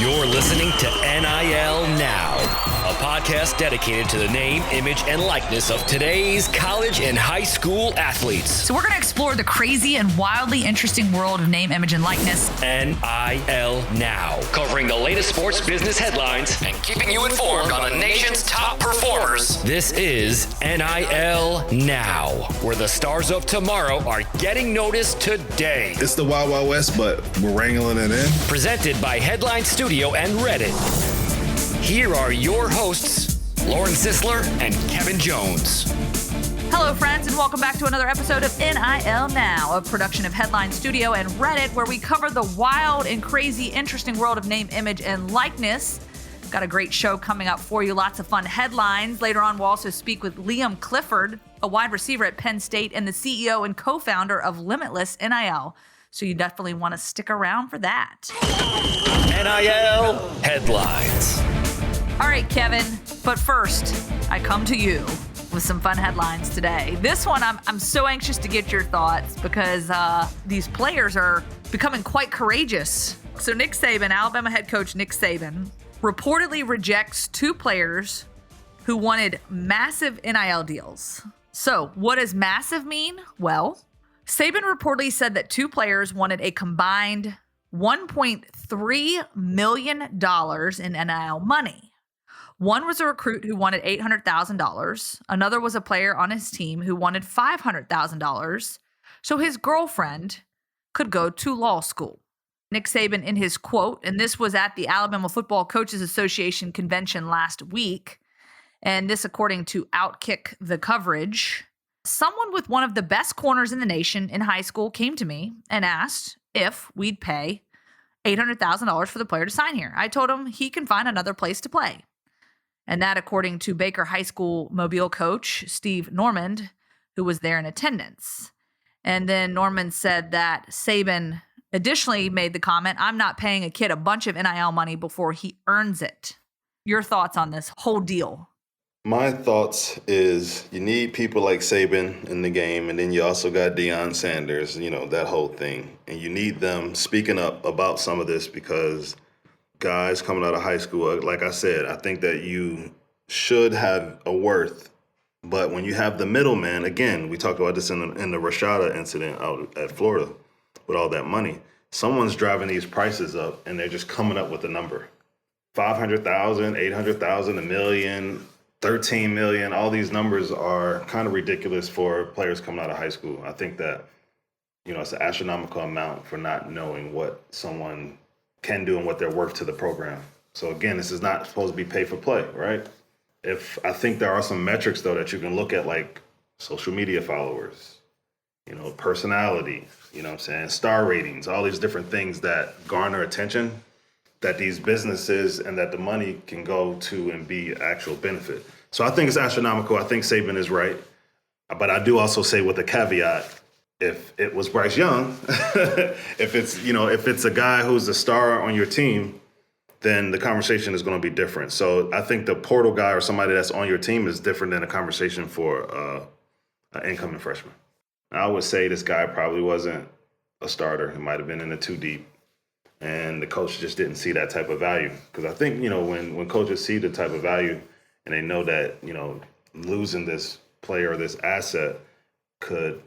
You're listening to NIL Now, a podcast dedicated to the name, image, and likeness of today's college and high school athletes. So we're going to explore the crazy and wildly interesting world of name, image, and likeness. NIL Now, covering the latest sports business headlines and keeping you informed on the nation's top performers. This is NIL Now, where the stars of tomorrow are getting noticed today. It's the Wild Wild West, but we're wrangling it in. Presented by Headline Studio and Reddit. Here are your hosts, Lauren Sisler and Kevin Jones. Hello, friends, and welcome back to another episode of NIL Now, a production of Headline Studio and Reddit, where we cover the wild and crazy, interesting world of name, image, and likeness. Got a great show coming up for you. Lots of fun headlines. Later on, we'll also speak with Clifford, a wide receiver at Penn State and the CEO and co-founder of Limitless NIL. So you definitely want to stick around for that. NIL Headlines. All right, Kevin, but first, I come to you with some fun headlines today. This one, I'm so anxious to get your thoughts because these players are becoming quite courageous. So Nick Saban, Alabama head coach Nick Saban, reportedly rejects two players who wanted massive NIL deals. So what does massive mean? Well, Saban reportedly said that two players wanted a combined $1.3 million in NIL money. One was a recruit who wanted $800,000. Another was a player on his team who wanted $500,000 so his girlfriend could go to law school. Nick Saban, in his quote, and this was at the Alabama Football Coaches Association convention last week, and this according to Outkick the Coverage, someone with one of the best corners in the nation in high school came to me and asked if we'd pay $800,000 for the player to sign here. I told him he can find another place to play. And that according to Baker High School Mobile coach Steve Normand, who was there in attendance. And then Normand said that Saban additionally made the comment, "I'm not paying a kid a bunch of NIL money before he earns it." Your thoughts on this whole deal? My thoughts is you need people like Saban in the game, and then you also got Deion Sanders, that whole thing. And you need them speaking up about some of this because guys coming out of high school, like I said, I think that you should have a worth. But when you have the middleman, again, we talked about this in the Rashada incident out at Florida with all that money. Someone's driving these prices up, and they're just coming up with a number. 500,000, 800,000, $1 million, 13 million, all these numbers are kind of ridiculous for players coming out of high school. I think that, it's an astronomical amount for not knowing what someone can do and what they're worth to the program. So again, this is not supposed to be pay for play, right? I think there are some metrics though that you can look at, like social media followers, personality, star ratings, all these different things that garner attention, that these businesses and that the money can go to and be actual benefit. So I think it's astronomical. I think Saban is right. But I do also say with a caveat, if it was Bryce Young, if it's a guy who's a star on your team, then the conversation is going to be different. So I think the portal guy or somebody that's on your team is different than a conversation for an incoming freshman. I would say this guy probably wasn't a starter. He might have been in the too deep. And the coach just didn't see that type of value. Because I think, when coaches see the type of value and they know that, losing this player or this asset could,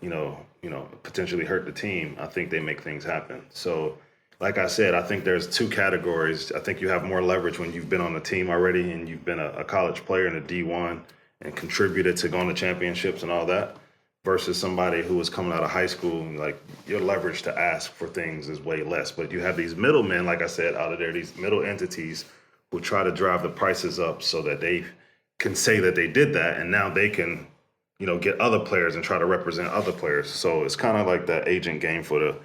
potentially hurt the team, I think they make things happen. So, like I said, I think there's two categories. I think you have more leverage when you've been on the team already and you've been a college player in a D1 and contributed to going to championships and all that, versus somebody who was coming out of high school, like your leverage to ask for things is way less. But you have these middlemen, like I said, out of there, these middle entities who try to drive the prices up so that they can say that they did that, and now they can, get other players and try to represent other players. So it's kind of like that agent game for the,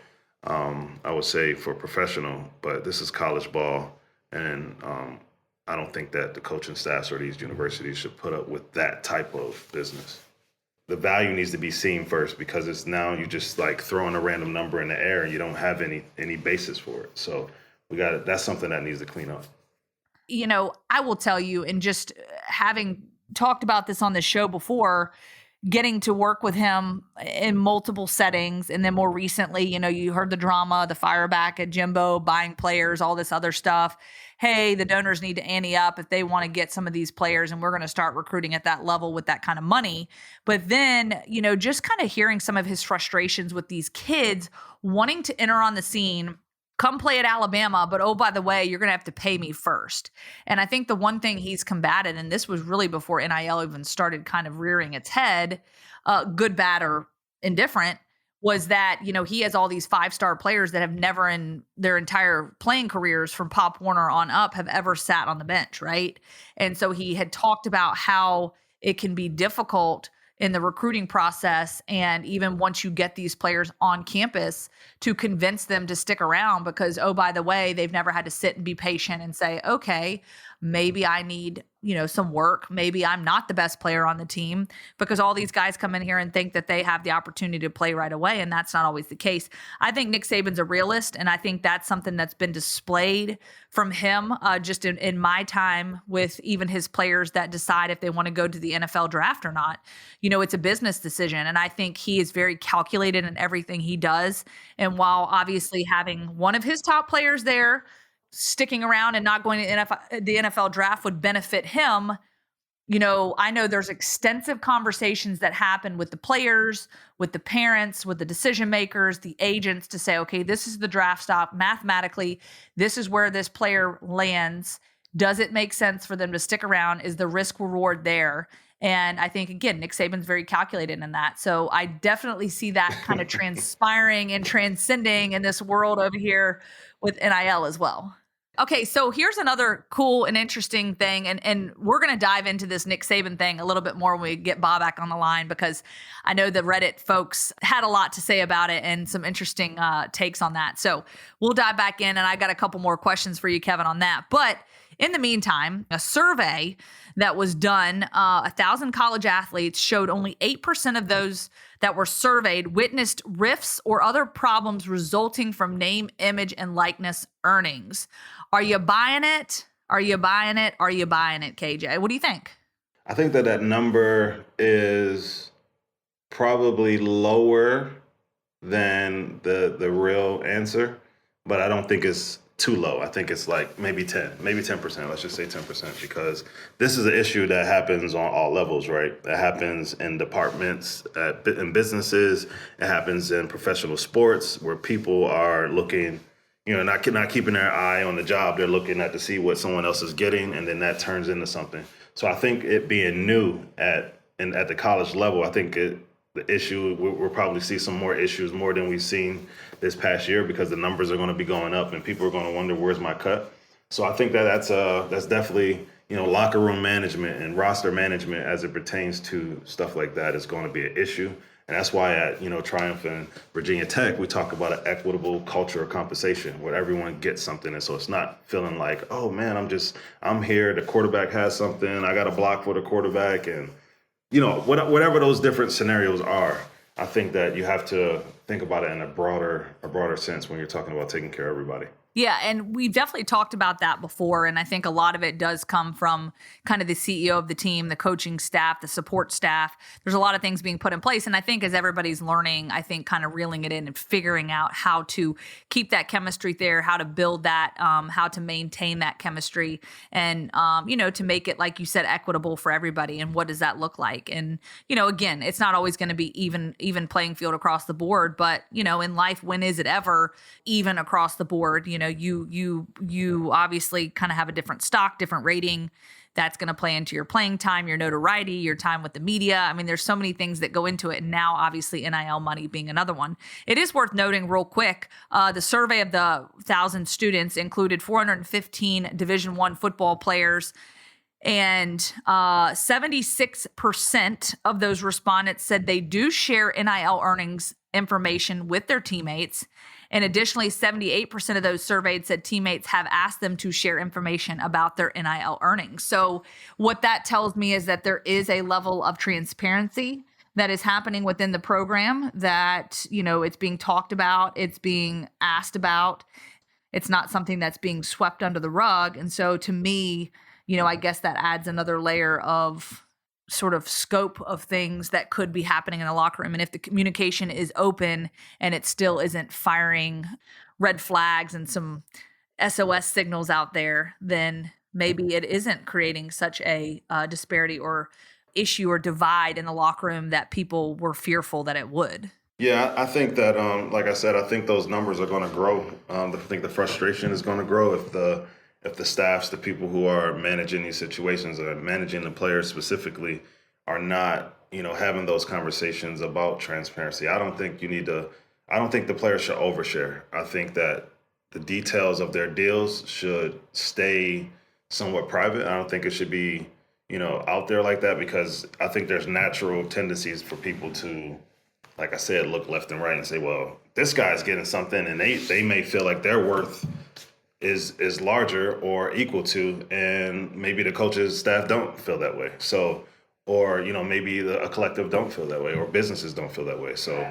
I would say for professional, but this is college ball, and I don't think that the coaching staffs or these universities should put up with that type of business. The value needs to be seen first, because it's now you just like throwing a random number in the air and you don't have any basis for it. So that's something that needs to clean up. I will tell you, and just having talked about this on the show before, getting to work with him in multiple settings. And then more recently, you heard the drama, the fire back at Jimbo, buying players, all this other stuff. Hey, the donors need to ante up if they want to get some of these players, and we're going to start recruiting at that level with that kind of money. But then, just kind of hearing some of his frustrations with these kids wanting to enter on the scene, come play at Alabama, but oh, by the way, you're going to have to pay me first. And I think the one thing he's combated, and this was really before NIL even started kind of rearing its head, good, bad, or indifferent, was that, he has all these 5-star players that have never in their entire playing careers from Pop Warner on up have ever sat on the bench, right? And so he had talked about how it can be difficult in the recruiting process, and even once you get these players on campus, to convince them to stick around because, oh, by the way, they've never had to sit and be patient and say, okay, maybe I need, some work. Maybe I'm not the best player on the team, because all these guys come in here and think that they have the opportunity to play right away. And that's not always the case. I think Nick Saban's a realist. And I think that's something that's been displayed from him just in my time with even his players that decide if they want to go to the NFL draft or not. It's a business decision. And I think he is very calculated in everything he does. And while obviously having one of his top players there, sticking around and not going to the NFL draft would benefit him, I know there's extensive conversations that happen with the players, with the parents, with the decision makers, the agents to say, okay, this is the draft stock. Mathematically, this is where this player lands. Does it make sense for them to stick around? Is the risk reward there? And I think, again, Nick Saban's very calculated in that. So I definitely see that kind of transpiring and transcending in this world over here with NIL as well. Okay, so here's another cool and interesting thing, and we're going to dive into this Nick Saban thing a little bit more when we get Bobak on the line, because I know the Reddit folks had a lot to say about it and some interesting takes on that. So we'll dive back in, and I got a couple more questions for you, Kevin, on that. But in the meantime, a survey that was done, 1,000 college athletes showed only 8% of those that were surveyed witnessed rifts or other problems resulting from name, image, and likeness earnings. Are you buying it? Are you buying it? Are you buying it, KJ? What do you think? I think that number is probably lower than the real answer, but I don't think it's too low. I think it's like maybe 10%. Let's just say 10%, because this is an issue that happens on all levels, right? It happens in departments, in businesses. It happens in professional sports where people are looking, not keeping their eye on the job. They're looking to see what someone else is getting, and then that turns into something. So I think it being new at the college level, I think the issue, we'll probably see some more issues, more than we've seen this past year, because the numbers are going to be going up and people are going to wonder, where's my cut? So I think that's definitely, locker room management and roster management as it pertains to stuff like that is going to be an issue. And that's why at, Triumph and Virginia Tech, we talk about an equitable culture of compensation where everyone gets something. And so it's not feeling like, oh man, I'm here, the quarterback has something, I got a block for the quarterback, and whatever those different scenarios are. I think that you have to think about it in a broader sense when you're talking about taking care of everybody. Yeah, and we've definitely talked about that before, and I think a lot of it does come from kind of the CEO of the team, the coaching staff, the support staff. There's a lot of things being put in place, and I think as everybody's learning, I think kind of reeling it in and figuring out how to keep that chemistry there, how to build that, how to maintain that chemistry, and, to make it, like you said, equitable for everybody, and what does that look like? And, again, it's not always going to be even playing field across the board, but, in life, when is it ever even across the board? You obviously kind of have a different stock, different rating. That's going to play into your playing time, your notoriety, your time with the media. I mean, there's so many things that go into it. And now, obviously, NIL money being another one. It is worth noting real quick, the survey of the 1,000 students included 415 Division I football players. And 76% of those respondents said they do share NIL earnings information with their teammates. And additionally, 78% of those surveyed said teammates have asked them to share information about their NIL earnings. So what that tells me is that there is a level of transparency that is happening within the program, that, it's being talked about, it's being asked about. It's not something that's being swept under the rug. And so to me, I guess that adds another layer of sort of scope of things that could be happening in the locker room. And if the communication is open and it still isn't firing red flags and some SOS signals out there, then maybe it isn't creating such a disparity or issue or divide in the locker room that people were fearful that it would. Yeah, I think that, like I said, I think those numbers are going to grow. I think the frustration is going to grow if the staffs, the people who are managing these situations or managing the players specifically, are not, having those conversations about transparency. I don't think the players should overshare. I think that the details of their deals should stay somewhat private. I don't think it should be, out there like that, because I think there's natural tendencies for people to, like I said, look left and right and say, well, this guy's getting something, and they may feel like their worth is larger or equal to, and maybe the coaches, staff don't feel that way. So, or, maybe a collective don't feel that way, or businesses don't feel that way. So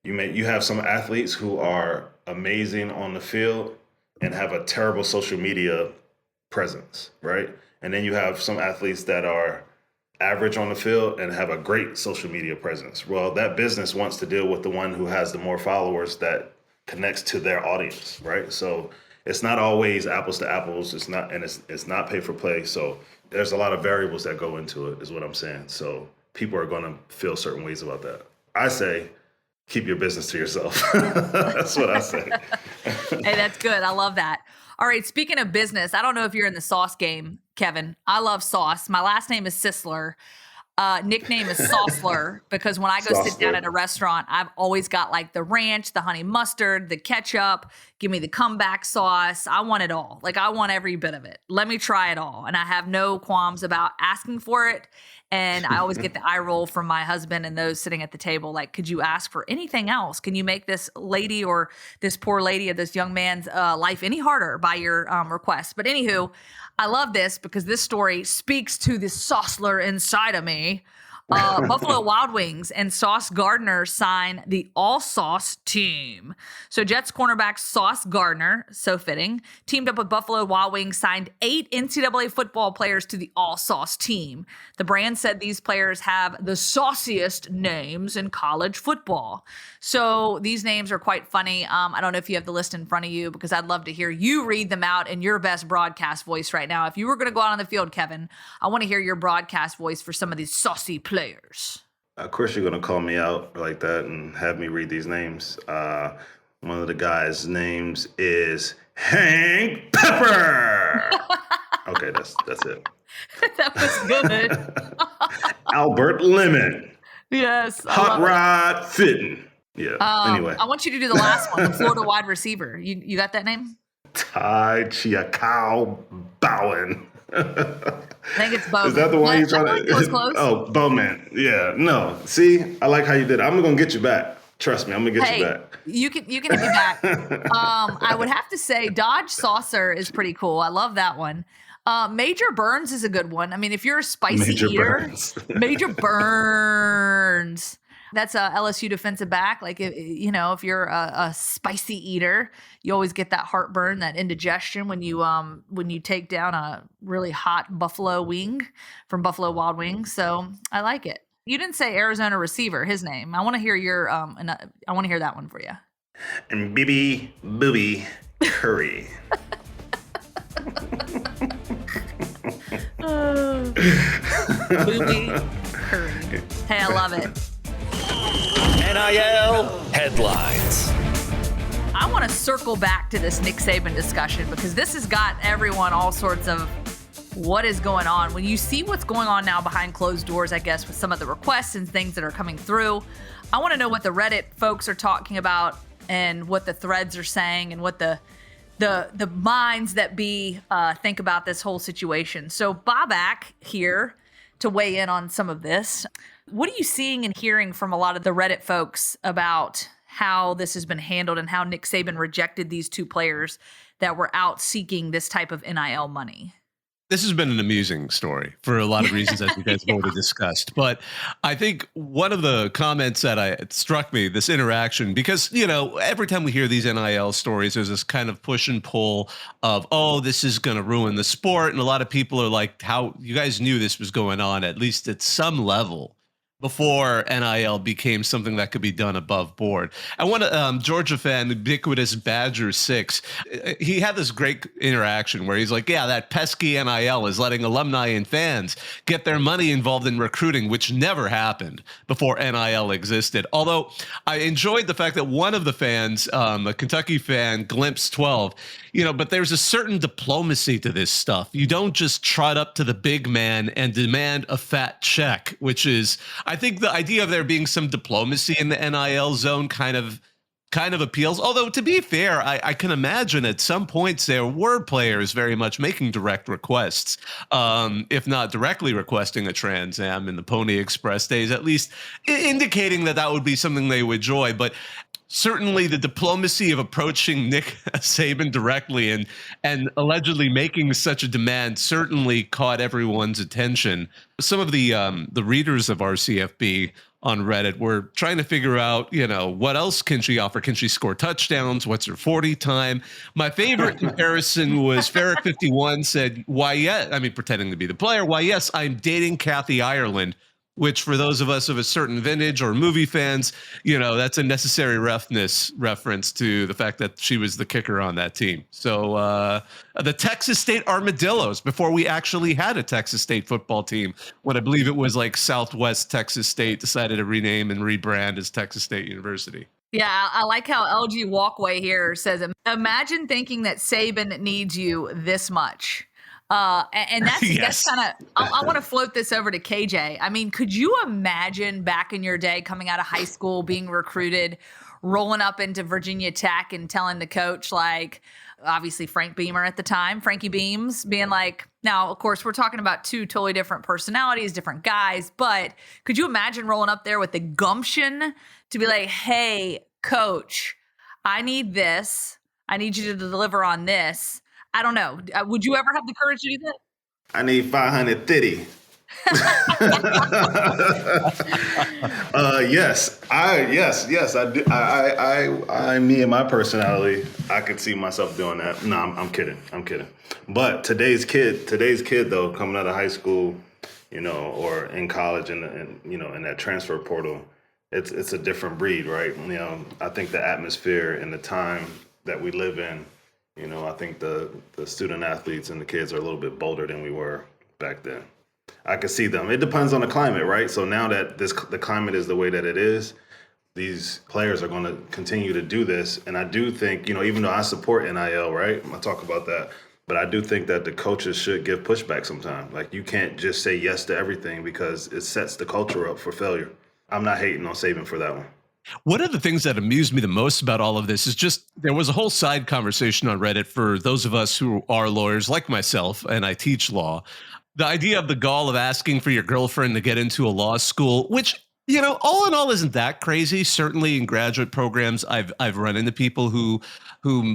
you have some athletes who are amazing on the field and have a terrible social media presence, right? And then you have some athletes that are average on the field and have a great social media presence. Well, that business wants to deal with the one who has the more followers that connects to their audience, right? So it's not always apples to apples. It's not pay for play. So there's a lot of variables that go into it, is what I'm saying. So people are going to feel certain ways about that. I say, keep your business to yourself. That's what I say. Hey, that's good. I love that. All right. Speaking of business, I don't know if you're in the Sauce game, Kevin. I love Sauce. My last name is Sisler. Nickname is Sauceler because when I go sit down at a restaurant, I've always got like the ranch, the honey mustard, the ketchup. Give me the comeback sauce. I want it all. Like, I want every bit of it. Let me try it all. And I have no qualms about asking for it. And I always get the eye roll from my husband and those sitting at the table. Like, could you ask for anything else? Can you make this lady or this poor lady or this young man's life any harder by your request? But anywho, I love this because this story speaks to the Sauceler inside of me. Buffalo Wild Wings and Sauce Gardner sign the All-Sauce team. So Jets cornerback Sauce Gardner, so fitting, teamed up with Buffalo Wild Wings, signed 8 NCAA football players to the All-Sauce team. The brand said these players have the sauciest names in college football. So these names are quite funny. I don't know if you have the list in front of you because I'd love to hear you read them out in your best broadcast voice right now. If you were going to go out on the field, Kevin, I want to hear your broadcast voice for some of these saucy players. Of course, you're going to call me out like that and have me read these names. One of the guys' names is Hank Pepper. Okay, that's it. That was good. Albert Lemon. Yes. Hot Rod Fitting. Yeah. Anyway, I want you to do the last one, the Florida wide receiver. You got that name? Ty Chiacao Bowen. I think it's Bowman. Is that the one you're trying to? Was close. Oh, Bowman. Yeah. No. See, I like how you did it. I'm gonna get you back. Trust me, I'm gonna get you back. You can hit me back. I would have to say Dodge Saucer is pretty cool. I love that one. Major Burns is a good one. I mean, if you're a spicy eater, Major Burns. That's a LSU defensive back. Like, if you're a spicy eater, you always get that heartburn, that indigestion when you take down a really hot buffalo wing from Buffalo Wild Wings. So I like it. You didn't say Arizona receiver, his name. I want to hear your and I want to hear that one for you. And Bibby Booby Curry. Booby Curry. Hey, I love it. NIL headlines. I want to circle back to this Nick Saban discussion because this has got everyone all sorts of what is going on. When you see what's going on now behind closed doors, I guess, with some of the requests and things that are coming through, I want to know what the Reddit folks are talking about and what the threads are saying and what the minds that be think about this whole situation. So Bobak here to weigh in on some of this. What are you seeing and hearing from a lot of the Reddit folks about how this has been handled and how Nick Saban rejected these 2 players that were out seeking this type of NIL money? This has been an amusing story for a lot of reasons, as you guys have already discussed. But I think one of the comments that struck me, this interaction, because, every time we hear these NIL stories, there's this kind of push and pull of, oh, this is going to ruin the sport. And a lot of people are like, how you guys knew this was going on, at least at some level, before NIL became something that could be done above board. I want to, Georgia fan, ubiquitous Badger 6, he had this great interaction where he's like, yeah, that pesky NIL is letting alumni and fans get their money involved in recruiting, which never happened before NIL existed. Although I enjoyed the fact that one of the fans, a Kentucky fan, Glimpse 12, but there's a certain diplomacy to this stuff. You don't just trot up to the big man and demand a fat check, which is, I think the idea of there being some diplomacy in the NIL zone kind of appeals. Although, to be fair, I can imagine at some points there were players very much making direct requests, if not directly requesting a Trans Am in the Pony Express days, at least indicating that would be something they would enjoy. But certainly the diplomacy of approaching Nick Saban directly and allegedly making such a demand certainly caught everyone's attention. Some of the readers of RCFB on Reddit were trying to figure out, what else can she offer? Can she score touchdowns? What's her 40 time? My favorite comparison was Ferrick51 said, why, yes, I mean, pretending to be the player, why, yes, I'm dating Kathy Ireland, which for those of us of a certain vintage or movie fans, that's a necessary reference to the fact that she was the kicker on that team. So the Texas State Armadillos, before we actually had a Texas State football team, when I believe it was like Southwest Texas State decided to rename and rebrand as Texas State University. Yeah, I like how LG Walkway here says, imagine thinking that Saban needs you this much. And that's, yes. That's kind of, I want to float this over to KJ. I mean, could you imagine back in your day coming out of high school, being recruited, rolling up into Virginia Tech and telling the coach, like, obviously Frank Beamer at the time, Frankie Beams, being like, now, of course, we're talking about two totally different personalities, different guys, but could you imagine rolling up there with the gumption to be like, hey, coach, I need this. I need you to deliver on this. I don't know. Would you ever have the courage to do that? I need 530. Yes, I do. Me and my personality, I could see myself doing that. No, I'm kidding. But today's kid though, coming out of high school, or in college and in that transfer portal, it's a different breed, right? I think the atmosphere and the time that we live in, I think the student athletes and the kids are a little bit bolder than we were back then. I could see them. It depends on the climate, right? So now that the climate is the way that it is, these players are going to continue to do this. And I do think, even though I support NIL, right? I'll talk about that. But I do think that the coaches should give pushback sometime. Like, you can't just say yes to everything because it sets the culture up for failure. I'm not hating on Saban for that one. One of the things that amused me the most about all of this is just there was a whole side conversation on Reddit for those of us who are lawyers like myself, and I teach law. The idea of the gall of asking for your girlfriend to get into a law school, which, all in all isn't that crazy. Certainly in graduate programs, I've run into people who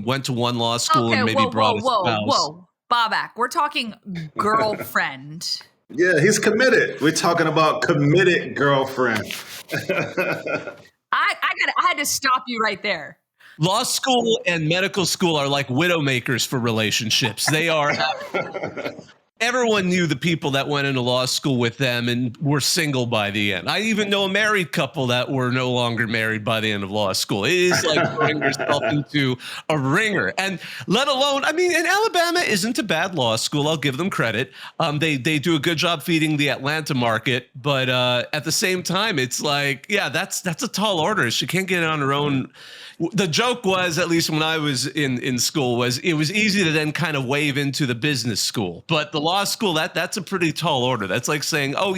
went to one law school and maybe brought a spouse. Whoa. Bobak, we're talking girlfriend. Yeah, he's committed. We're talking about committed girlfriend. I had to stop you right there. Law school and medical school are like widowmakers for relationships. They are. Everyone knew the people that went into law school with them and were single by the end. I even know a married couple that were no longer married by the end of law school. It is like throwing yourself into a ringer. And let alone, and Alabama isn't a bad law school. I'll give them credit. They do a good job feeding the Atlanta market. But at the same time, it's like, yeah, that's a tall order. She can't get it on her own. The joke was, at least when I was in school, was it was easy to then kind of wave into the business school. But the law school, that's a pretty tall order. That's like saying, oh,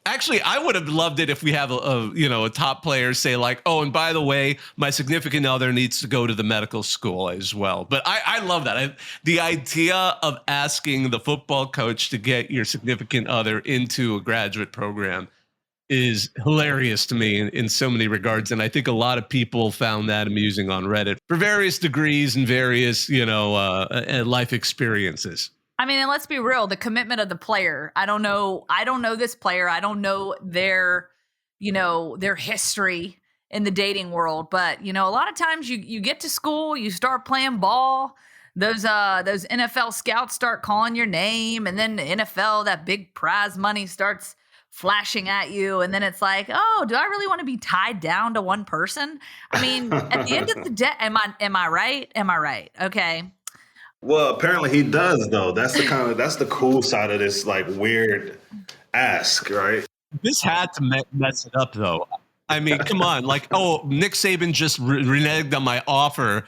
actually, I would have loved it if we have a top player say like, oh, and by the way, my significant other needs to go to the medical school as well. But I love that. The idea of asking the football coach to get your significant other into a graduate program is hilarious to me in so many regards. And I think a lot of people found that amusing on Reddit for various degrees and various, life experiences. I mean, and let's be real, the commitment of the player. I don't know this player. I don't know their history in the dating world, but a lot of times you get to school, you start playing ball, those NFL scouts start calling your name, and then the NFL, that big prize money starts flashing at you, and then it's like, oh, do I really want to be tied down to one person? I mean, at the end of the day, am I right? Am I right? Okay. Well, apparently he does, though. That's the cool side of this, like, weird ask, right? This had to mess it up, though. I mean, come on. Like, oh, Nick Saban just reneged on my offer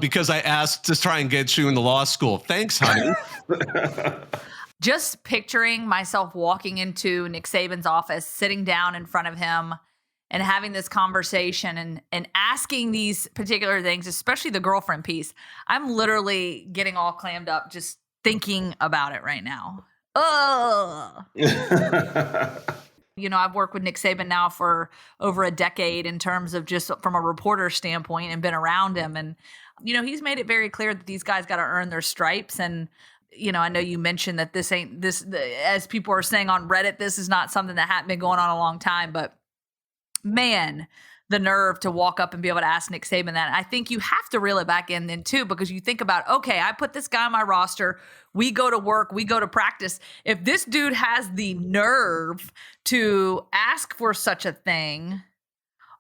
because I asked to try and get you into law school. Thanks, honey. Just picturing myself walking into Nick Saban's office, sitting down in front of him and having this conversation and asking these particular things, especially the girlfriend piece. I'm literally getting all clammed up just thinking about it right now. Ugh. I've worked with Nick Saban now for over a decade in terms of just from a reporter standpoint and been around him. And, he's made it very clear that these guys got to earn their stripes. And, I know you mentioned that as people are saying on Reddit, this is not something that hadn't been going on a long time, but man, the nerve to walk up and be able to ask Nick Saban that. I think you have to reel it back in then too, because you think about, okay, I put this guy on my roster. We go to work, we go to practice. If this dude has the nerve to ask for such a thing,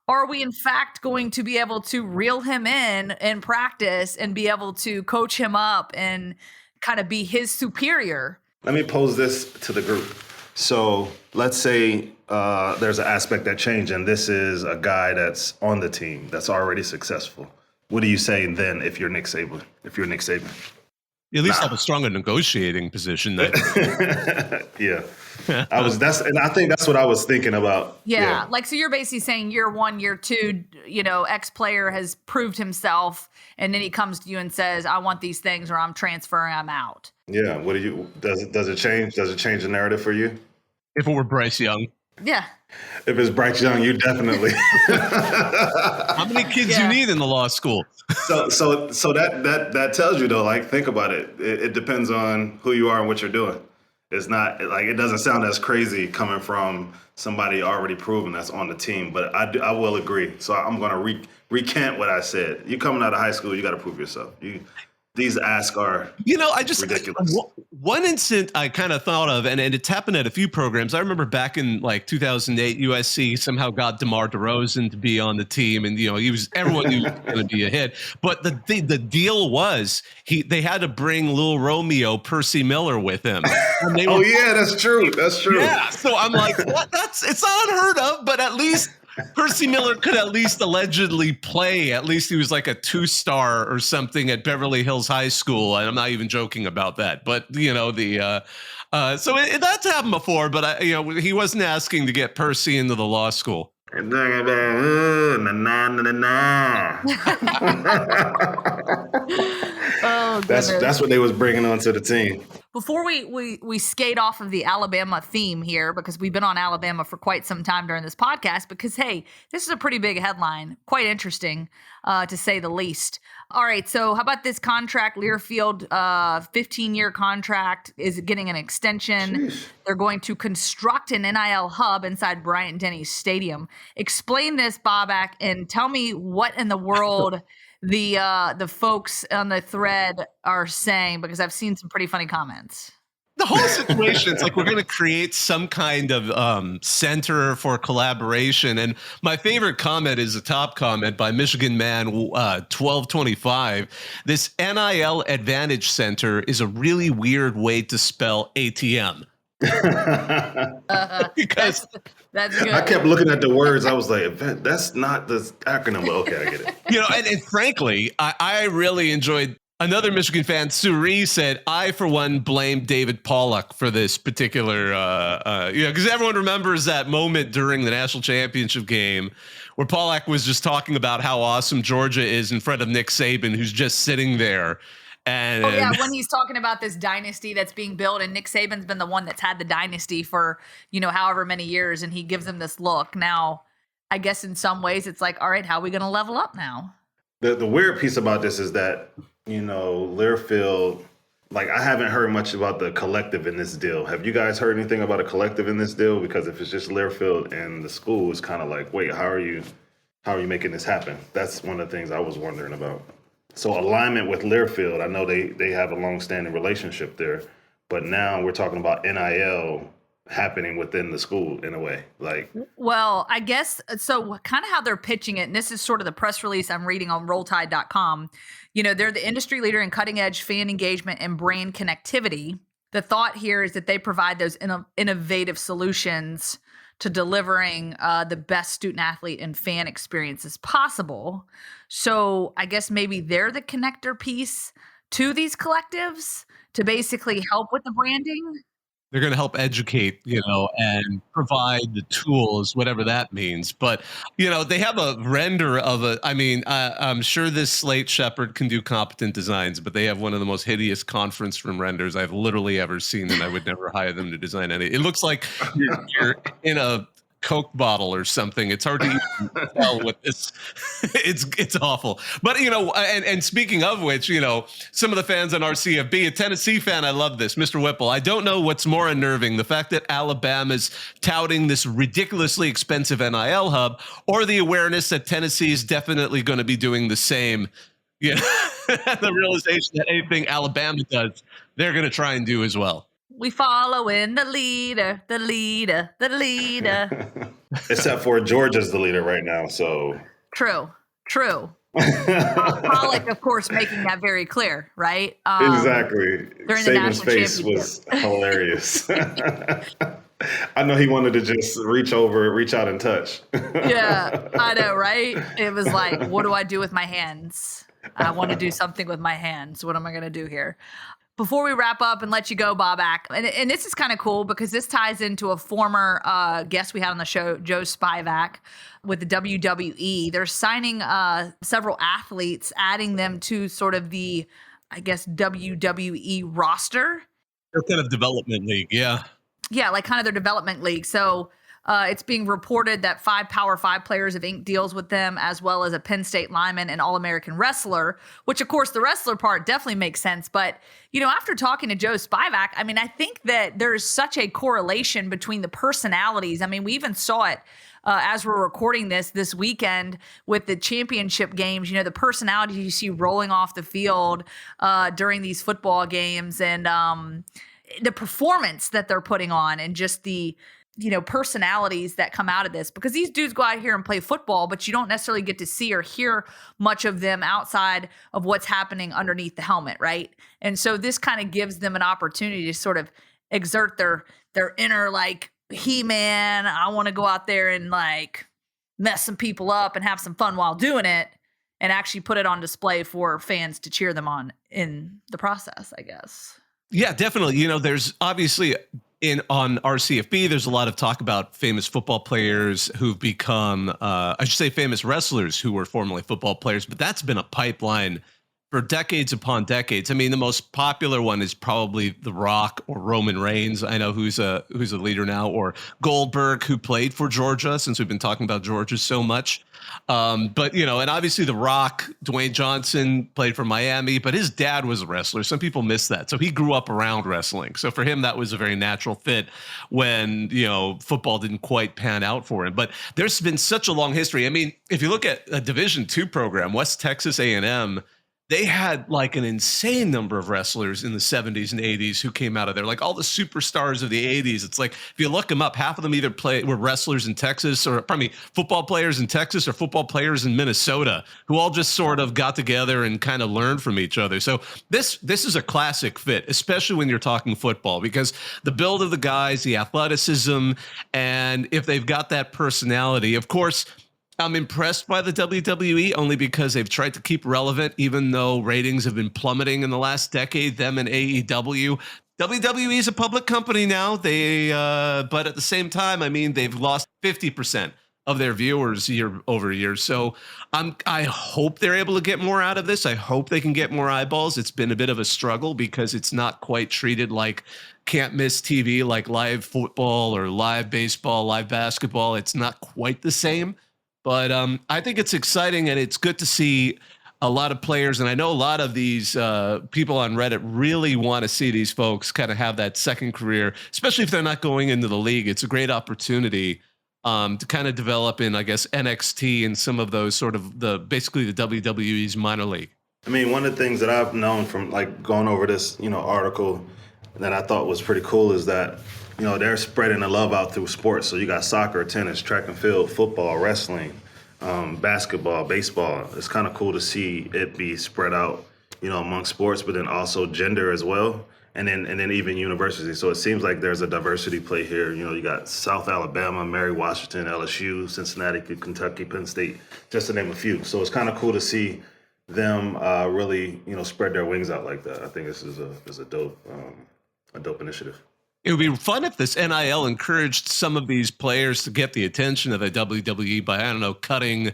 are we in fact going to be able to reel him in practice and be able to coach him up and kind of be his superior? Let me pose this to the group. So let's say there's an aspect that changed, and this is a guy that's on the team that's already successful. What do you say then if you're Nick Saban? You at least have a stronger negotiating position then. Yeah. I think that's what I was thinking about. Yeah. Like, so you're basically saying year one, year two, X player has proved himself, and then he comes to you and says, I want these things, or I'm transferring, I'm out. Yeah. What do you, does it change the narrative for you? If it were Bryce Young. Yeah. If it's Bryce Young, you definitely. How many kids you need in the law school? So that tells you, though, like, think about it. It depends on who you are and what you're doing. It's not like, it doesn't sound as crazy coming from somebody already proven that's on the team, but I will agree. So I'm going to recant what I said. You coming out of high school, you got to prove yourself. These asks are ridiculous. One incident I kind of thought of, and it's happened at a few programs. I remember back in like 2008, USC somehow got DeMar DeRozan to be on the team, and everyone knew he was going to be a hit. But the deal was they had to bring Lil Romeo, Percy Miller, with him. Yeah, that's true. That's true. Yeah, so I'm like, what? It's not unheard of, but at least Percy Miller could at least allegedly play. At least he was like a 2-star or something at Beverly Hills High School. And I'm not even joking about that. But, so that's happened before. But, he wasn't asking to get Percy into the law school. Oh, that's what they was bringing onto the team. Before we skate off of the Alabama theme here, because we've been on Alabama for quite some time during this podcast, because, hey, this is a pretty big headline, quite interesting, to say the least. All right, so how about this contract? Learfield, 15-year contract, is getting an extension. Jeez. They're going to construct an NIL hub inside Bryant-Denny Stadium. Explain this, Bobak, and tell me what in the world the folks on the thread are saying, because I've seen some pretty funny comments. The whole situation, it's like we're going to create some kind of center for collaboration. And my favorite comment is a top comment by Michigan Man 1225. This NIL Advantage Center is a really weird way to spell ATM. Because that's good. I kept looking at the words. I was like, that's not the acronym, but okay, I get it. And frankly, I really enjoyed. Another Michigan fan, Suri, said, I, for one, blame David Pollock for this particular, because everyone remembers that moment during the national championship game where Pollock was just talking about how awesome Georgia is in front of Nick Saban, who's just sitting there. And when he's talking about this dynasty that's being built, and Nick Saban's been the one that's had the dynasty for, however many years, and he gives him this look. Now, I guess in some ways it's like, all right, how are we going to level up now? The weird piece about this is that, Learfield, like, I haven't heard much about the collective in this deal. Have you guys heard anything about a collective in this deal? Because if it's just Learfield and the school, it's kind of like, wait, how are you making this happen? That's one of the things I was wondering about. So alignment with Learfield, I know they have a long-standing relationship there, but now we're talking about NIL happening within the school in a way. Like, well, I guess so. Kind of how they're pitching it, and this is sort of the press release I'm reading on rolltide.com. You know, they're the industry leader in cutting edge fan engagement and brain connectivity. The thought here is that they provide those innovative solutions to delivering the best student athlete and fan experiences possible. So I guess maybe they're the connector piece to these collectives to basically help with the branding. They're going to help educate, and provide the tools, whatever that means. But, they have a render of I'm sure this Slate Shepherd can do competent designs, but they have one of the most hideous conference room renders I've literally ever seen, and I would never hire them to design any. It looks like you're in a Coke bottle or something. It's hard to even tell what this. It's awful. But and speaking of which, some of the fans on RCFB, a Tennessee fan, I love this, Mr. Whipple. I don't know what's more unnerving, the fact that Alabama's touting this ridiculously expensive NIL hub, or the awareness that Tennessee is definitely going to be doing the same. Yeah, the realization that anything Alabama does, they're going to try and do as well. We following the leader, the leader, the leader. Except for Georgia's the leader right now, so. True. Pollock, of course, making that very clear, right? Exactly. During the Saban's national face was hilarious. I know he wanted to just reach out and touch. Yeah, I know, right? It was like, what do I do with my hands? I want to do something with my hands. What am I going to do here? Before we wrap up and let you go, Bobak, and this is kind of cool because this ties into a former guest we had on the show, Joe Spivak, with the WWE. They're signing several athletes, adding them to sort of the, I guess, WWE roster. Their kind of development league, yeah. Yeah, like kind of their development league. So it's being reported that 5 Power 5 players have inked deals with them, as well as a Penn State lineman and All-American wrestler, which, of course, the wrestler part definitely makes sense. But, after talking to Joe Spivak, I think that there's such a correlation between the personalities. We even saw it as we're recording this weekend with the championship games, the personalities you see rolling off the field during these football games, and the performance that they're putting on, and just the personalities that come out of this, because these dudes go out here and play football, but you don't necessarily get to see or hear much of them outside of what's happening underneath the helmet, right? And so this kind of gives them an opportunity to sort of exert their inner, like, He-Man, I want to go out there and like mess some people up and have some fun while doing it, and actually put it on display for fans to cheer them on in the process, I guess. Yeah, definitely. There's obviously on RCFB, there's a lot of talk about famous football players who've become, famous wrestlers who were formerly football players, but that's been a pipeline for decades upon decades. The most popular one is probably The Rock or Roman Reigns. I know who's a leader now, or Goldberg, who played for Georgia, since we've been talking about Georgia so much. But, and obviously The Rock, Dwayne Johnson, played for Miami, but his dad was a wrestler. Some people miss that. So he grew up around wrestling. So for him, that was a very natural fit when, football didn't quite pan out for him. But there's been such a long history. If you look at a Division II program, West Texas A&M, they had like an insane number of wrestlers in the 70s and 80s who came out of there, like all the superstars of the 80s. It's like, if you look them up, half of them either were wrestlers in Texas, or football players in Texas, or football players in Minnesota, who all just sort of got together and kind of learned from each other. So this is a classic fit, especially when you're talking football, because the build of the guys, the athleticism, and if they've got that personality, of course. I'm impressed by the WWE only because they've tried to keep relevant, even though ratings have been plummeting in the last decade, them and AEW. WWE is a public company now. But at the same time, they've lost 50% of their viewers year over year. So I hope they're able to get more out of this. I hope they can get more eyeballs. It's been a bit of a struggle because it's not quite treated like can't miss TV, like live football or live baseball, live basketball. It's not quite the same. But I think it's exciting, and it's good to see a lot of players, and I know a lot of these people on Reddit really want to see these folks kind of have that second career, especially if they're not going into the league. It's a great opportunity to kind of develop in, I guess, NXT and some of those sort of basically the WWE's minor league. I mean, one of the things that I've known from like going over this, article that I thought was pretty cool is that, they're spreading the love out through sports. So you got soccer, tennis, track and field, football, wrestling, basketball, baseball. It's kind of cool to see it be spread out, among sports, but then also gender as well. And then even universities. So it seems like there's a diversity play here. You got South Alabama, Mary Washington, LSU, Cincinnati, Kentucky, Penn State, just to name a few. So it's kind of cool to see them really, spread their wings out like that. I think this is a dope initiative. It would be fun if this NIL encouraged some of these players to get the attention of the WWE by, I don't know, cutting,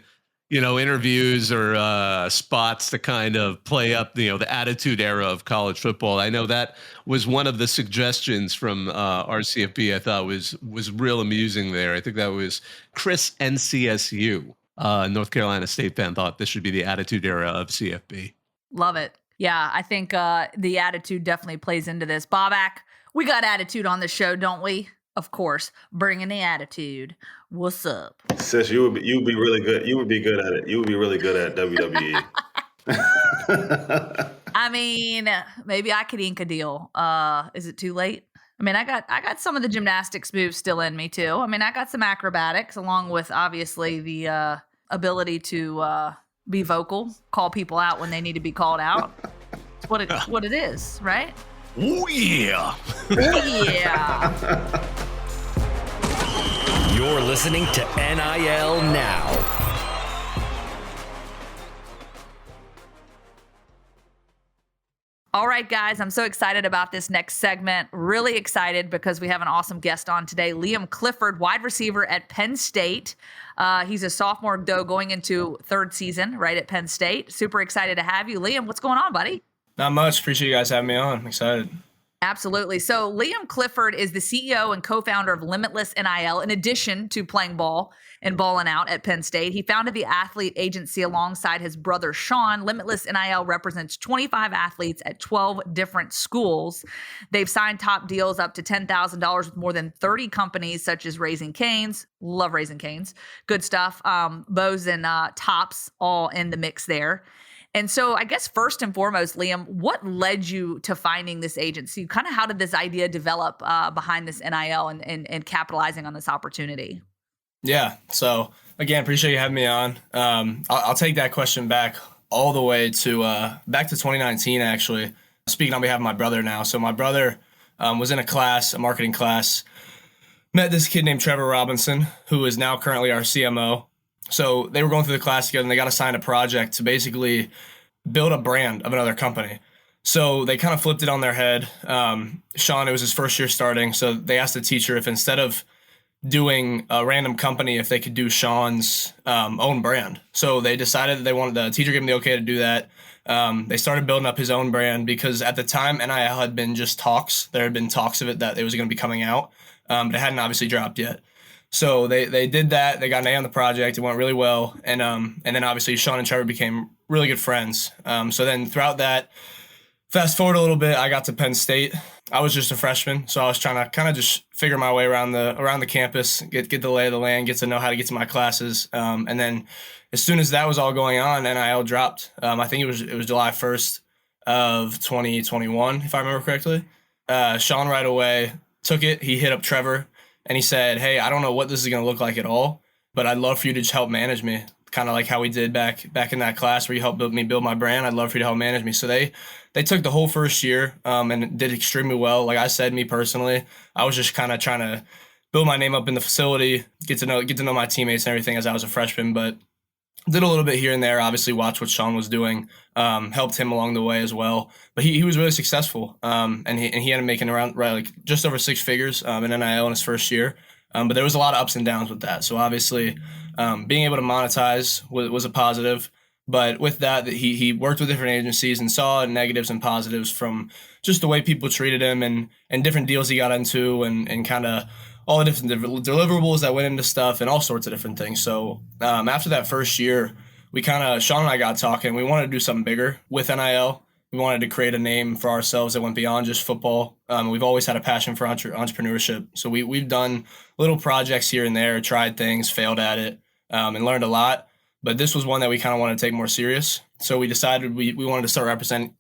interviews or spots to kind of play up, the attitude era of college football. I know that was one of the suggestions from RCFB. I thought was real amusing there. I think that was Chris NCSU, North Carolina State fan, thought this should be the attitude era of CFB. Love it. Yeah, I think the attitude definitely plays into this. Bobak, we got attitude on the show, don't we? Of course, bringing the attitude. What's up? Sis, you would be really good. You would be good at it. You would be really good at WWE. I mean, maybe I could ink a deal. Is it too late? I mean, I got some of the gymnastics moves still in me too. I mean, I got some acrobatics along with obviously the ability to be vocal, call people out when they need to be called out. It's what it is, right? Oh yeah. Yeah. You're listening to NIL Now. All right, guys, I'm so excited about this next segment. Really excited because we have an awesome guest on today, Liam Clifford, wide receiver at Penn State. He's a sophomore, though, going into third season right at Penn State. Super excited to have you. Liam, what's going on, buddy? Not much. Appreciate you guys having me on. I'm excited. Absolutely. So Liam Clifford is the CEO and co-founder of Limitless NIL, in addition to playing ball and balling out at Penn State. He founded the athlete agency alongside his brother, Sean. Limitless NIL represents 25 athletes at 12 different schools. They've signed top deals up to $10,000 with more than 30 companies, such as Raising Cane's. Love Raising Cane's. Good stuff. Bows and Tops all in the mix there. And so I guess first and foremost, Liam, what led you to finding this agency? Kind of how did this idea develop behind this NIL and capitalizing on this opportunity? Yeah. So again, appreciate you having me on. I'll take that question back all the way to back to 2019, actually. Speaking on behalf of my brother now. So my brother was in a marketing class, met this kid named Trevor Robinson, who is now currently our CMO. So they were going through the class together and they got assigned a project to basically build a brand of another company. So they kind of flipped it on their head. Sean, it was his first year starting. So they asked the teacher if instead of doing a random company, if they could do Sean's own brand. So they decided that the teacher gave them the okay to do that. They started building up his own brand because at the time NIL had been just talks. There had been talks of it that it was going to be coming out, but it hadn't obviously dropped yet. So they did that. They got an A on the project. It went really well. And then obviously Sean and Trevor became really good friends. So then throughout that, fast forward a little bit, I got to Penn State. I was just a freshman, so I was trying to kind of just figure my way around the campus, get the lay of the land, get to know how to get to my classes. And then as soon as that was all going on, NIL dropped. I think it was July 1st of 2021, if I remember correctly. Sean right away took it. He hit up Trevor. And he said, hey, I don't know what this is going to look like at all, but I'd love for you to just help manage me, kind of like how we did back in that class where you helped me build my brand. I'd love for you to help manage me. So they took the whole first year and did extremely well. Like I said, me personally, I was just kind of trying to build my name up in the facility, get to know my teammates and everything as I was a freshman, but did a little bit here and there, obviously watched what Sean was doing, helped him along the way as well. But he was really successful, and he ended up making around just over six figures in NIL in his first year. But there was a lot of ups and downs with that. So obviously being able to monetize was a positive. But with that he worked with different agencies and saw negatives and positives from just the way people treated him and different deals he got into and kind of all the different deliverables that went into stuff and all sorts of different things. So after that first year, Sean and I got talking. We wanted to do something bigger with NIL. We wanted to create a name for ourselves that went beyond just football. We've always had a passion for entrepreneurship. So we've done little projects here and there, tried things, failed at it, and learned a lot. But this was one that we kind of wanted to take more serious. So we decided we wanted to start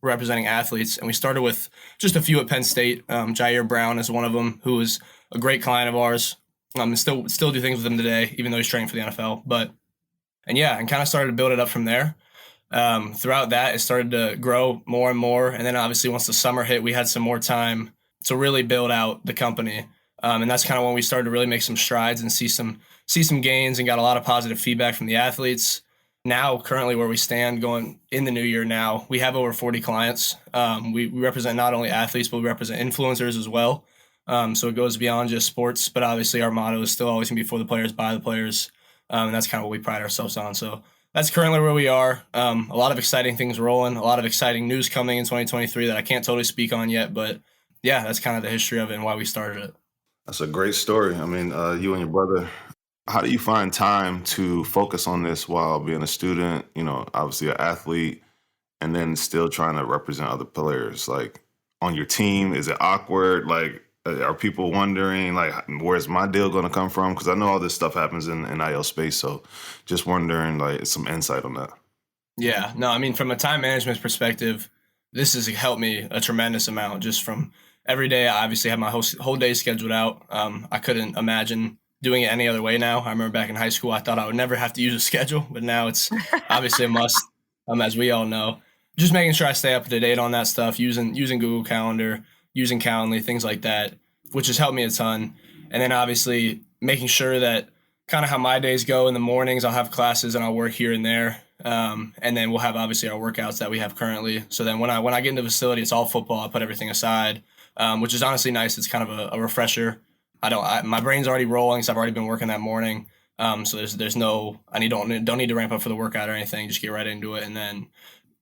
representing athletes. And we started with just a few at Penn State. Jair Brown is one of them, who is a great client of ours. And still do things with him today, even though he's training for the NFL. And kind of started to build it up from there. Throughout that, it started to grow more and more. And then obviously once the summer hit, we had some more time to really build out the company. And that's kind of when we started to really make some strides and see some gains and got a lot of positive feedback from the athletes. Now, currently where we stand going in the new year now, we have over 40 clients. We represent not only athletes, but we represent influencers as well. So it goes beyond just sports, but obviously our motto is still always going to be for the players, by the players. And that's kind of what we pride ourselves on. So that's currently where we are. A lot of exciting things rolling, a lot of exciting news coming in 2023 that I can't totally speak on yet, but yeah, that's kind of the history of it and why we started it. That's a great story. I mean, you and your brother, how do you find time to focus on this while being a student, obviously an athlete, and then still trying to represent other players? Like on your team, is it awkward? Like, are people wondering, like, where's my deal going to come from? Because I know all this stuff happens in NIL space. So just wondering, like, some insight on that. Yeah, no, I mean, from a time management perspective, this has helped me a tremendous amount. Just from every day, I obviously have my whole day scheduled out. I couldn't imagine doing it any other way now. I remember back in high school, I thought I would never have to use a schedule, but now it's obviously a must, as we all know. Just making sure I stay up to date on that stuff, using Google Calendar, using Calendly, things like that, which has helped me a ton. And then obviously making sure that kind of how my days go in the mornings, I'll have classes and I'll work here and there. And then we'll have obviously our workouts that we have currently. So then when I get into the facility, it's all football. I put everything aside, which is honestly nice. It's kind of a refresher. My brain's already rolling, so I've already been working that morning. So there's no, don't need to ramp up for the workout or anything. Just get right into it. And then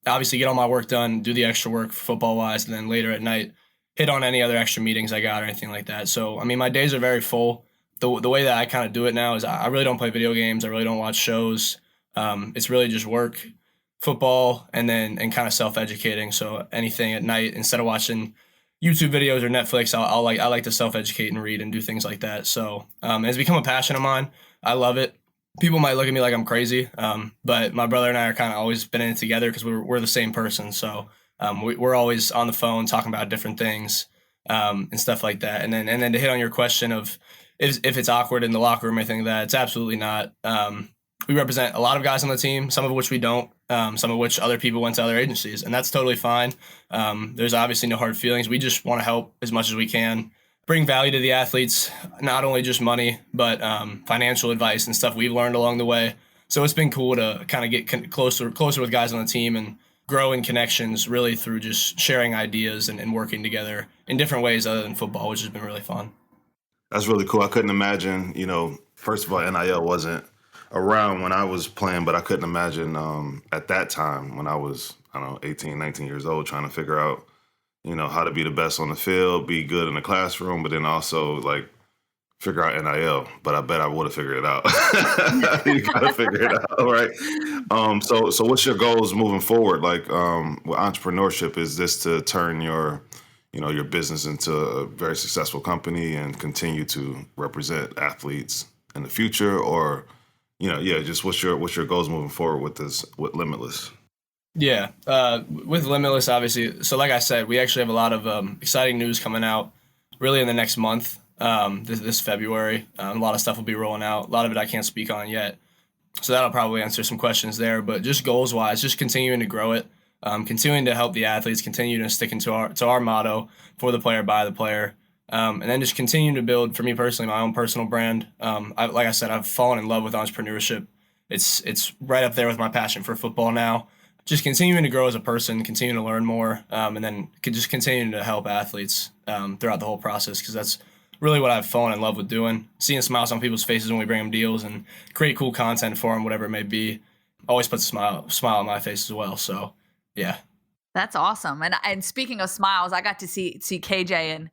obviously get all my work done, do the extra work football wise. And then later at night, hit on any other extra meetings I got or anything like that. So, I mean, my days are very full. The way that I kind of do it now is I really don't play video games. I really don't watch shows. It's really just work, football, and kind of self-educating. So anything at night, instead of watching YouTube videos or Netflix, I like to self-educate and read and do things like that. So it's become a passion of mine. I love it. People might look at me like I'm crazy, but my brother and I are kind of always been in it together because we're the same person. So we're always on the phone talking about different things and stuff like that. And then to hit on your question of if it's awkward in the locker room or anything like that, it's absolutely not. We represent a lot of guys on the team, some of which we don't, some of which other people went to other agencies, and that's totally fine. There's obviously no hard feelings. We just want to help as much as we can, bring value to the athletes, not only just money, but financial advice and stuff we've learned along the way. So it's been cool to kind of get closer with guys on the team and grow in connections really through just sharing ideas and working together in different ways other than football, which has been really fun. That's really cool. I couldn't imagine, first of all, NIL wasn't around when I was playing, but I couldn't imagine at that time when I was, 18, 19 years old, trying to figure out, how to be the best on the field, be good in the classroom, but then also like figure out NIL. But I bet I would have figured it out. You got to figure it out, right? So what's your goals moving forward? Like with entrepreneurship, is this to turn your business into a very successful company and continue to represent athletes in the future, or just what's your goals moving forward with Limitless? Yeah, with Limitless, obviously. So like I said, we actually have a lot of exciting news coming out really in the next month, this February. A lot of stuff will be rolling out. A lot of it I can't speak on yet. So that'll probably answer some questions there. But just goals-wise, just continuing to grow it, continuing to help the athletes, continue to stick into our motto, for the player, by the player. And then just continuing to build, for me personally, my own personal brand. Like I said, I've fallen in love with entrepreneurship. It's right up there with my passion for football now. Just continuing to grow as a person, continuing to learn more, and then just continuing to help athletes throughout the whole process, because that's really what I've fallen in love with doing. Seeing smiles on people's faces when we bring them deals and create cool content for them, whatever it may be, always puts a smile on my face as well. So, yeah. That's awesome. And speaking of smiles, I got to see KJ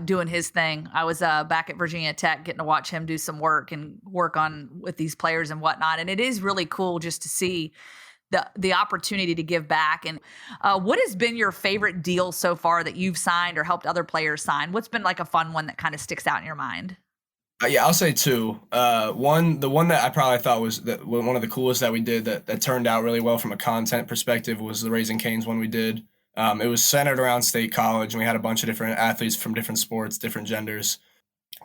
doing his thing. I was back at Virginia Tech getting to watch him do some work and work on with these players and whatnot. And it is really cool just to see the opportunity to give back. And what has been your favorite deal so far that you've signed or helped other players sign? What's been like a fun one that kind of sticks out in your mind? Yeah, I'll say two. The one that I probably thought was one of the coolest that we did that turned out really well from a content perspective was the Raising Cane's one we did. It was centered around State College, and we had a bunch of different athletes from different sports, different genders,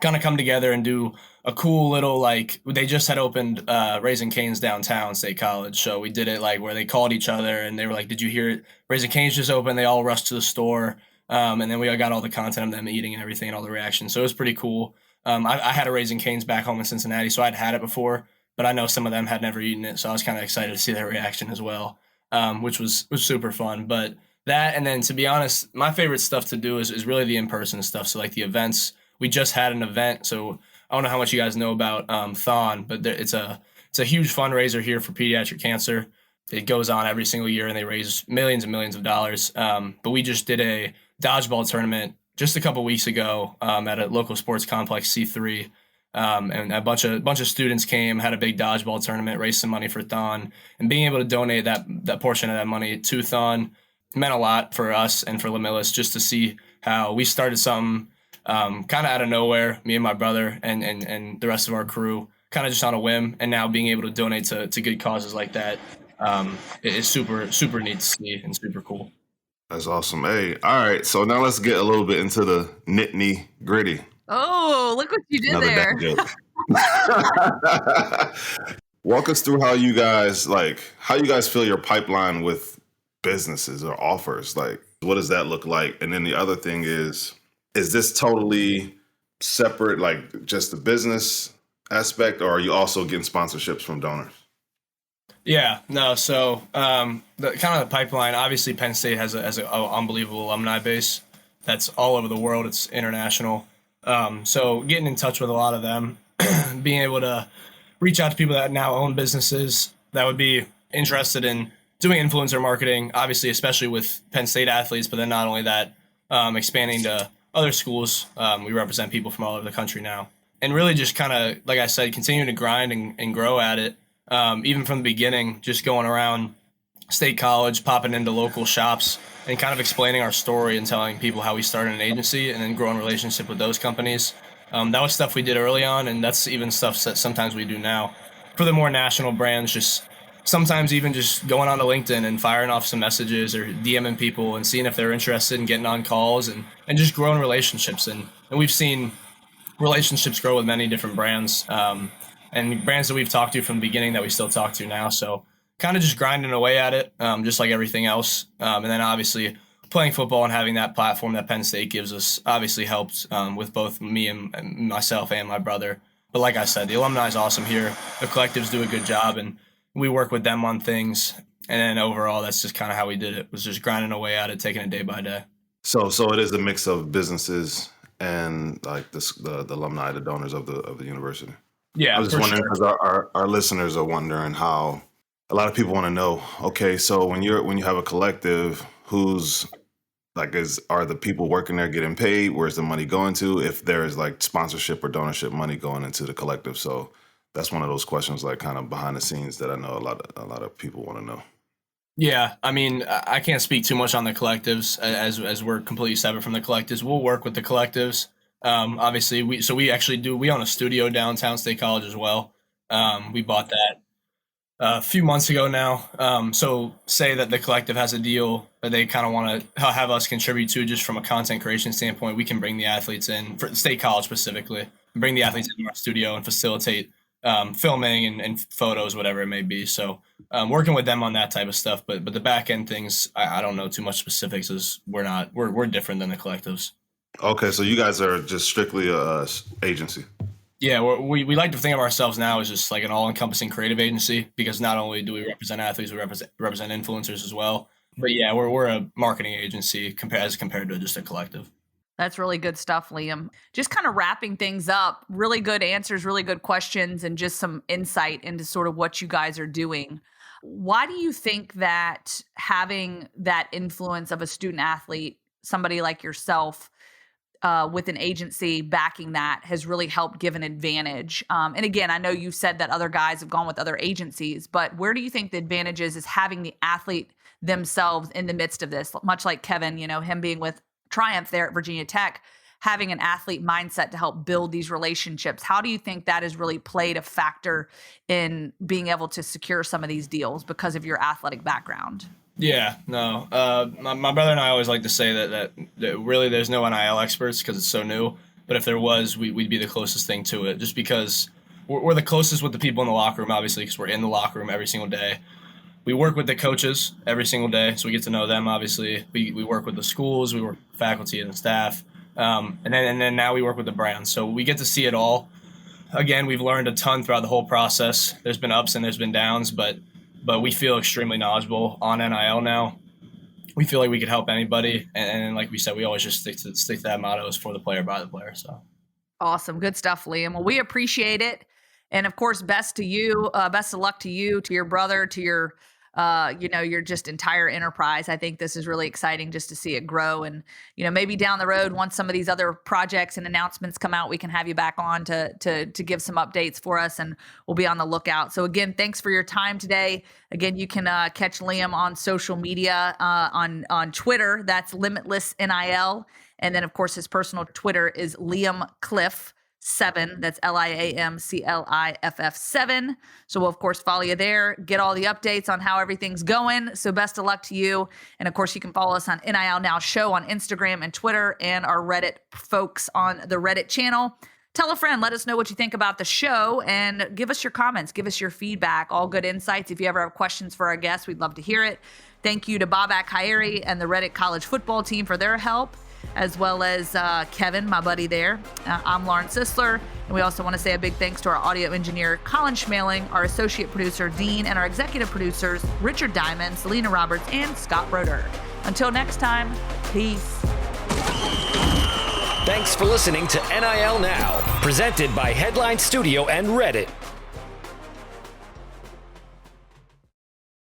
kind of come together and do a cool little, like, they just had opened Raising Cane's downtown State College. So we did it like where they called each other and they were like, did you hear it? Raising Cane's just opened. They all rushed to the store. And then we all got all the content of them eating and everything and all the reactions. So it was pretty cool. I had a Raising Cane's back home in Cincinnati, so I'd had it before, but I know some of them had never eaten it. So I was kind of excited to see their reaction as well, which was super fun. But that, and then to be honest, my favorite stuff to do is really the in-person stuff. So like the events. We just had an event, so I don't know how much you guys know about Thon, but it's a huge fundraiser here for pediatric cancer. It goes on every single year, and they raise millions and millions of dollars. But we just did a dodgeball tournament just a couple weeks ago at a local sports complex, C3, and a bunch of students came, had a big dodgeball tournament, raised some money for Thon, and being able to donate that portion of that money to Thon meant a lot for us and for Limitless, just to see how we started something kind of out of nowhere, me and my brother and the rest of our crew, kind of just on a whim, and now being able to donate to good causes like that is super neat to see and super cool. That's awesome. Hey, all right. So now let's get a little bit into the nitty gritty. Oh, look what you did Another there. dad joke. Walk us through how you guys fill your pipeline with businesses or offers. Like, what does that look like? And then the other thing is this totally separate, like just the business aspect, or are you also getting sponsorships from donors? Yeah, no. So the kind of the pipeline, obviously Penn State has an unbelievable alumni base that's all over the world. It's international. So getting in touch with a lot of them, being able to reach out to people that now own businesses that would be interested in doing influencer marketing, obviously, especially with Penn State athletes, but then not only that, expanding to other schools. We represent people from all over the country now. And really just kind of, like I said, continuing to grind and grow at it. Even from the beginning, just going around State College, popping into local shops and kind of explaining our story and telling people how we started an agency and then growing relationship with those companies. That was stuff we did early on, and that's even stuff that sometimes we do now. For the more national brands, just sometimes even just going on to LinkedIn and firing off some messages or DMing people and seeing if they're interested in getting on calls and just growing relationships. And we've seen relationships grow with many different brands. And brands that we've talked to from the beginning that we still talk to now. So kind of just grinding away at it, just like everything else. And then obviously playing football and having that platform that Penn State gives us obviously helped with both me and myself and my brother. But like I said, the alumni is awesome here. The collectives do a good job, and we work with them on things. And then overall, that's just kind of how we did it, was just grinding away at it, taking it day by day. So it is a mix of businesses and like the alumni, the donors of the university. Yeah, I was just wondering because our listeners are wondering how a lot of people want to know. Okay, so when you have a collective, who's like are the people working there getting paid? Where's the money going to? If there is like sponsorship or donorship money going into the collective, so that's one of those questions, like kind of behind the scenes, that I know a lot of people want to know. Yeah, I mean, I can't speak too much on the collectives as we're completely separate from the collectives. We'll work with the collectives. Obviously, we own a studio downtown State College as well. We bought that a few months ago now. So say that the collective has a deal that they kind of want to have us contribute to, just from a content creation standpoint, we can bring the athletes in, for State College specifically, bring the athletes into our studio and facilitate filming and photos, whatever it may be. So working with them on that type of stuff, but the back end things, I don't know too much specifics, as we're different than the collectives. Okay, so you guys are just strictly a agency. Yeah, we like to think of ourselves now as just like an all-encompassing creative agency, because not only do we represent athletes, we represent influencers as well. But yeah, we're a marketing agency as compared to just a collective. That's really good stuff, Liam. Just kind of wrapping things up, really good answers, really good questions, and just some insight into sort of what you guys are doing. Why do you think that having that influence of a student athlete, somebody like yourself, with an agency backing that has really helped give an advantage. And again, I know you said that other guys have gone with other agencies, but where do you think the advantage is having the athlete themselves in the midst of this? Much like Kevin, him being with Triumph there at Virginia Tech, having an athlete mindset to help build these relationships. How do you think that has really played a factor in being able to secure some of these deals because of your athletic background? Yeah, no. My brother and I always like to say that really there's no NIL experts because it's so new. But if there was, we'd be the closest thing to it, just because we're the closest with the people in the locker room, obviously, because we're in the locker room every single day. We work with the coaches every single day, so we get to know them, obviously. We work with the schools, we work with faculty and staff. And then now we work with the brands. So we get to see it all. Again, we've learned a ton throughout the whole process. There's been ups and there's been downs, but we feel extremely knowledgeable on NIL now. We feel like we could help anybody. And like we said, we always just stick to that motto, is for the player, by the player. So awesome. Good stuff, Liam. Well, we appreciate it. And of course, best to you, best of luck to you, to your brother, to your your just entire enterprise. I think this is really exciting just to see it grow. And, maybe down the road, once some of these other projects and announcements come out, we can have you back on to give some updates for us, and we'll be on the lookout. So again, thanks for your time today. Again, you can catch Liam on social media, on Twitter. That's Limitless NIL. And then of course, his personal Twitter is Liam Cliff 7. That's LIAMCLIFF 7. So we'll of course follow you there, get all the updates on how everything's going. So best of luck to you. And of course you can follow us on NIL Now Show on Instagram and Twitter, and our Reddit folks on the Reddit channel. Tell a friend, let us know what you think about the show, and give us your comments, give us your feedback, all good insights. If you ever have questions for our guests, we'd love to hear it. Thank you to Bobak Hayeri and the Reddit college football team for their help, as well as Kevin, my buddy there. I'm Lauren Sisler, and we also want to say a big thanks to our audio engineer, Colin Schmaling, our associate producer, Dean, and our executive producers, Richard Diamond, Selena Roberts, and Scott Broder. Until next time, peace. Thanks for listening to NIL Now, presented by Headline Studio and Reddit.